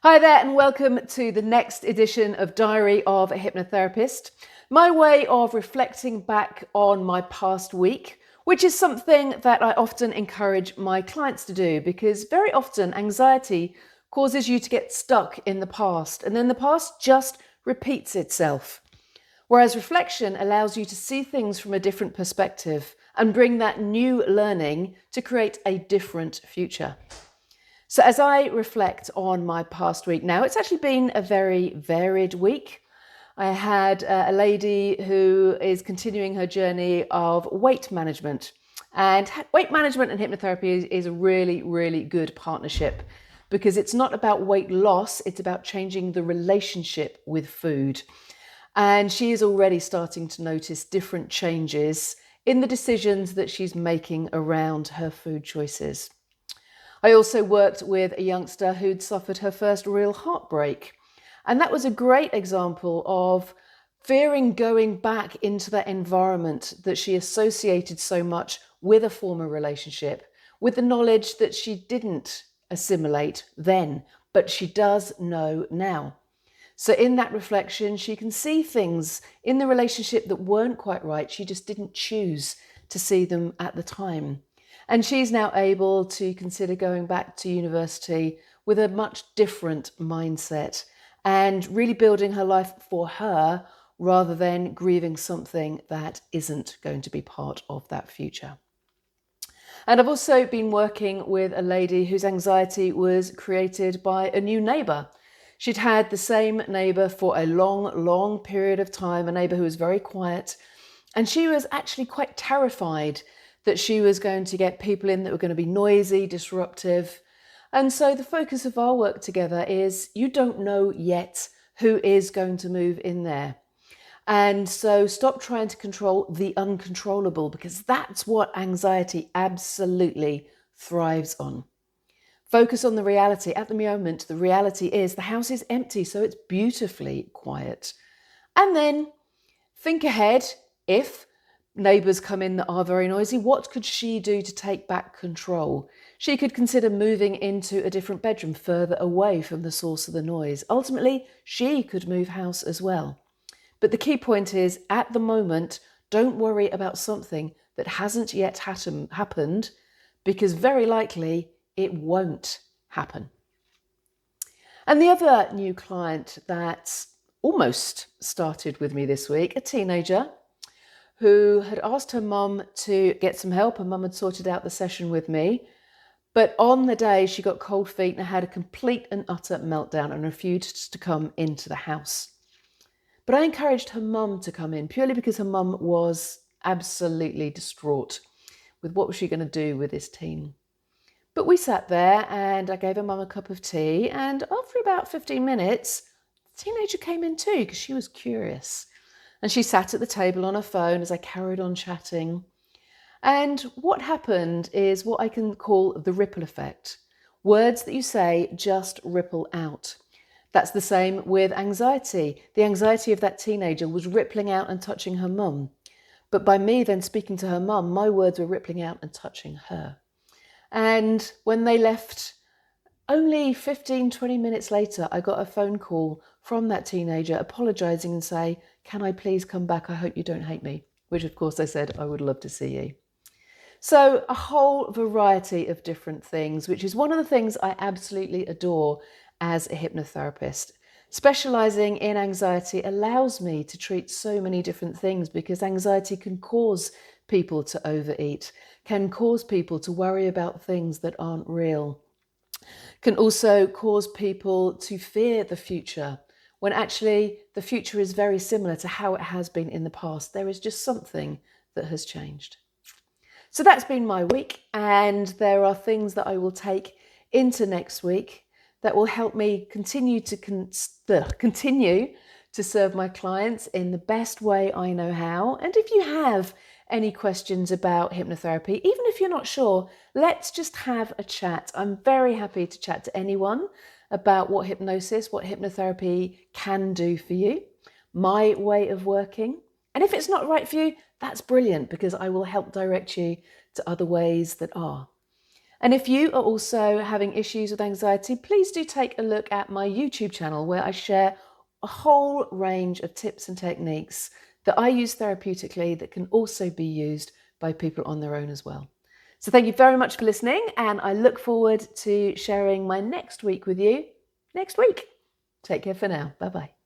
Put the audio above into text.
Hi there and welcome to the next edition of Diary of a Hypnotherapist, my way of reflecting back on my past week, which is something that I often encourage my clients to do because very often anxiety causes you to get stuck in the past and then the past just repeats itself. Whereas reflection allows you to see things from a different perspective and bring that new learning to create a different future. So as I reflect on my past week now, it's actually been a very varied week. I had a lady who is continuing her journey of weight management. And weight management and hypnotherapy is a really, really good partnership because it's not about weight loss, it's about changing the relationship with food. And she is already starting to notice different changes in the decisions that she's making around her food choices. I also worked with a youngster who'd suffered her first real heartbreak. And that was a great example of fearing going back into that environment that she associated so much with a former relationship, with the knowledge that she didn't assimilate then, but she does know now. So in that reflection, she can see things in the relationship that weren't quite right. She just didn't choose to see them at the time. And she's now able to consider going back to university with a much different mindset and really building her life for her rather than grieving something that isn't going to be part of that future. And I've also been working with a lady whose anxiety was created by a new neighbour. She'd had the same neighbour for a long period of time, a neighbour who was very quiet, and she was actually quite terrified that she was going to get people in that were going to be noisy, disruptive. And so the focus of our work together is you don't know yet who is going to move in there. And so stop trying to control the uncontrollable because that's what anxiety absolutely thrives on. Focus on the reality. At the moment, the reality is the house is empty, so it's beautifully quiet. And then think ahead. If neighbours come in that are very noisy, what could she do to take back control? She could consider moving into a different bedroom further away from the source of the noise. Ultimately, she could move house as well. But the key point is, at the moment, don't worry about something that hasn't yet happened, because very likely it won't happen. And the other new client that almost started with me this week, a teenager, who had asked her mum to get some help. Her mum had sorted out the session with me. But on the day, she got cold feet and had a complete and utter meltdown and refused to come into the house. But I encouraged her mum to come in purely because her mum was absolutely distraught with what was she going to do with this teen. But we sat there and I gave her mum a cup of tea. And after about 15 minutes, the teenager came in too because she was curious. And she sat at the table on her phone as I carried on chatting. And what happened is what I can call the ripple effect. Words that you say just ripple out. That's the same with anxiety. The anxiety of that teenager was rippling out and touching her mum. But by me then speaking to her mum, my words were rippling out and touching her. And when they left, only 15, 20 minutes later, I got a phone call from that teenager apologising and say, "Can I please come back? I hope you don't hate me." Which of course I said, I would love to see you. So a whole variety of different things, which is one of the things I absolutely adore as a hypnotherapist. Specialising in anxiety allows me to treat so many different things because anxiety can cause people to overeat, can cause people to worry about things that aren't real, can also cause people to fear the future, when actually the future is very similar to how it has been in the past. There is just something that has changed. So that's been my week, and there are things that I will take into next week that will help me continue to serve my clients in the best way I know how. And if you have any questions about hypnotherapy, even if you're not sure, let's just have a chat. I'm very happy to chat to anyone about what hypnosis, what hypnotherapy can do for you, my way of working. And if it's not right for you, that's brilliant because I will help direct you to other ways that are. And if you are also having issues with anxiety, please do take a look at my YouTube channel where I share a whole range of tips and techniques that I use therapeutically that can also be used by people on their own as well. So thank you very much for listening, and I look forward to sharing my next week with you next week. Take care for now. Bye-bye.